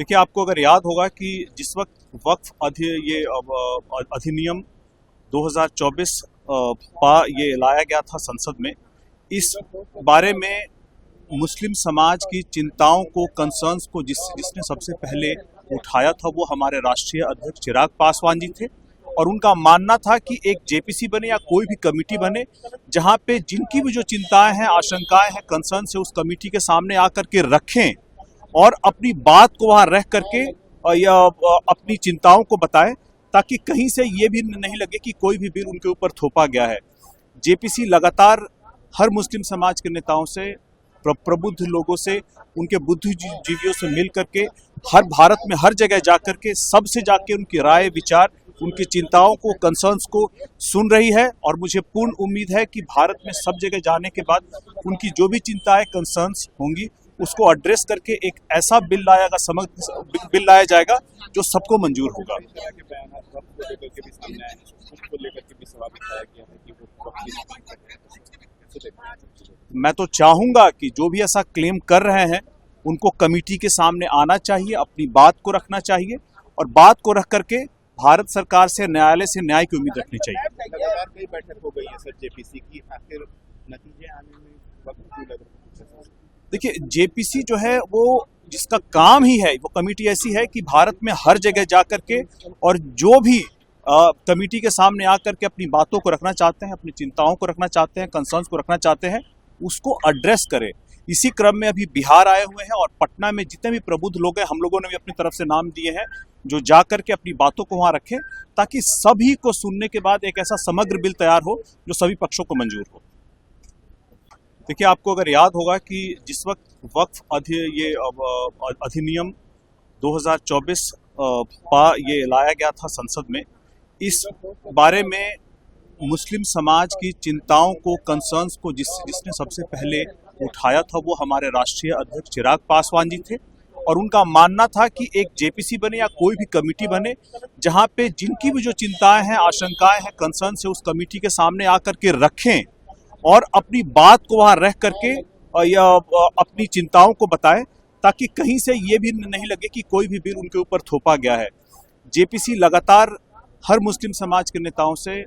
देखिए, आपको अगर याद होगा कि जिस वक्त अधिनियम 2024 ये लाया गया था संसद में, इस बारे में मुस्लिम समाज की चिंताओं को, कंसर्न्स को जिसने सबसे पहले उठाया था वो हमारे राष्ट्रीय अध्यक्ष चिराग पासवान जी थे। और उनका मानना था कि एक जेपीसी बने या कोई भी कमेटी बने जहां पे जिनकी भी जो चिंताएं हैं, आशंकाएं हैं, कंसर्न्स है, उस कमेटी के सामने आकर के रखें और अपनी बात को वहां रख करके या अपनी चिंताओं को बताएं, ताकि कहीं से ये भी नहीं लगे कि कोई भी बिल उनके ऊपर थोपा गया है। जेपीसी लगातार हर मुस्लिम समाज के नेताओं से, प्रबुद्ध लोगों से, उनके बुद्धिजीवियों से मिल करके हर भारत में हर जगह जाकर के सबसे जाके उनकी राय, विचार, उनकी चिंताओं को, कंसर्न्स को सुन रही है। और मुझे पूर्ण उम्मीद है कि भारत में सब जगह जाने के बाद उनकी जो भी चिंताएं, कंसर्न्स होंगी उसको एड्रेस करके एक ऐसा बिल लाया जाएगा जो सबको मंजूर होगा। मैं तो चाहूंगा कि जो भी ऐसा क्लेम कर रहे हैं उनको कमेटी के सामने आना चाहिए, अपनी बात को रखना चाहिए और बात को रख करके भारत सरकार से, न्यायालय से न्याय की उम्मीद रखनी चाहिए। लगातार कई बैठक हो गई है सर जेपीसी की, आखिर नतीजे आने में वक्त क्यों लग रहा है? देखिए, जेपीसी जो है वो जिसका काम ही है, वो कमेटी ऐसी है कि भारत में हर जगह जा करके और जो भी कमेटी के सामने आकर के अपनी बातों को रखना चाहते हैं, अपनी चिंताओं को रखना चाहते हैं, कंसर्न्स को रखना चाहते हैं, उसको एड्रेस करे। इसी क्रम में अभी बिहार आए हुए हैं और पटना में जितने भी प्रबुद्ध लोग हैं, हम लोगों ने भी अपनी तरफ से नाम दिए हैं जो जा करके अपनी बातों को वहां रखें, ताकि सभी को सुनने के बाद एक ऐसा समग्र बिल तैयार हो जो सभी पक्षों को मंजूर हो। देखिए, आपको अगर याद होगा कि जिस वक्त अधिनियम 2024 ये लाया गया था संसद में, इस बारे में मुस्लिम समाज की चिंताओं को, कंसर्न्स को जिसने सबसे पहले उठाया था वो हमारे राष्ट्रीय अध्यक्ष चिराग पासवान जी थे। और उनका मानना था कि एक जेपीसी बने या कोई भी कमेटी बने जहां पे जिनकी भी जो चिंताएं हैं, आशंकाएं हैं, कंसर्न्स है, उस कमेटी के सामने आकर के रखें और अपनी बात को वहां रख करके या अपनी चिंताओं को बताएं, ताकि कहीं से ये भी नहीं लगे कि कोई भी बिल उनके ऊपर थोपा गया है। जेपीसी लगातार हर मुस्लिम समाज के नेताओं से,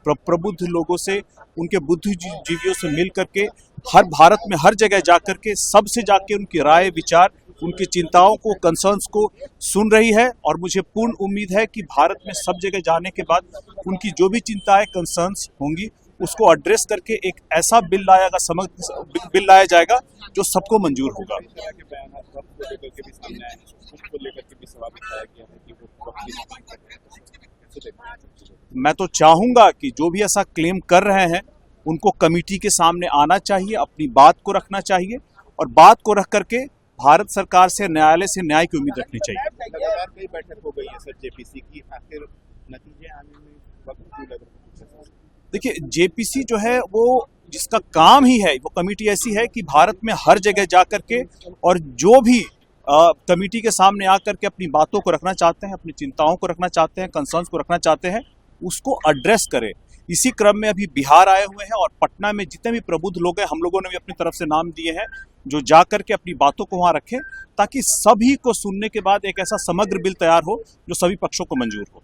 प्रबुद्ध लोगों से, उनके बुद्धिजीवियों से मिल करके हर भारत में हर जगह जाकर के सबसे जाके उनकी राय, विचार, उनकी चिंताओं को, कंसर्न्स को सुन रही है। और मुझे पूर्ण उम्मीद है कि भारत में सब जगह जाने के बाद उनकी जो भी चिंताएं, कंसर्न्स होंगी उसको एड्रेस करके एक ऐसा बिल लाया जाएगा जो सबको मंजूर होगा। मैं तो चाहूंगा कि जो भी ऐसा क्लेम कर रहे हैं उनको कमेटी के सामने आना चाहिए, अपनी बात को रखना चाहिए और बात को रख करके भारत सरकार से, न्यायालय से न्याय की उम्मीद रखनी चाहिए। लगातार कई बैठक हो गई है सर जेपीसी की, आखिर नतीजे आने में वक्त क्यों लग रहा है? देखिए, जेपीसी जो है वो जिसका काम ही है, वो कमेटी ऐसी है कि भारत में हर जगह जा करके और जो भी कमेटी के सामने आकर के अपनी बातों को रखना चाहते हैं, अपनी चिंताओं को रखना चाहते हैं, कंसर्न्स को रखना चाहते हैं, उसको एड्रेस करे। इसी क्रम में अभी बिहार आए हुए हैं और पटना में जितने भी प्रबुद्ध लोग हैं, हम लोगों ने भी अपनी तरफ से नाम दिए हैं जो जा करके अपनी बातों को वहां रखें, ताकि सभी को सुनने के बाद एक ऐसा समग्र बिल तैयार हो जो सभी पक्षों को मंजूर हो।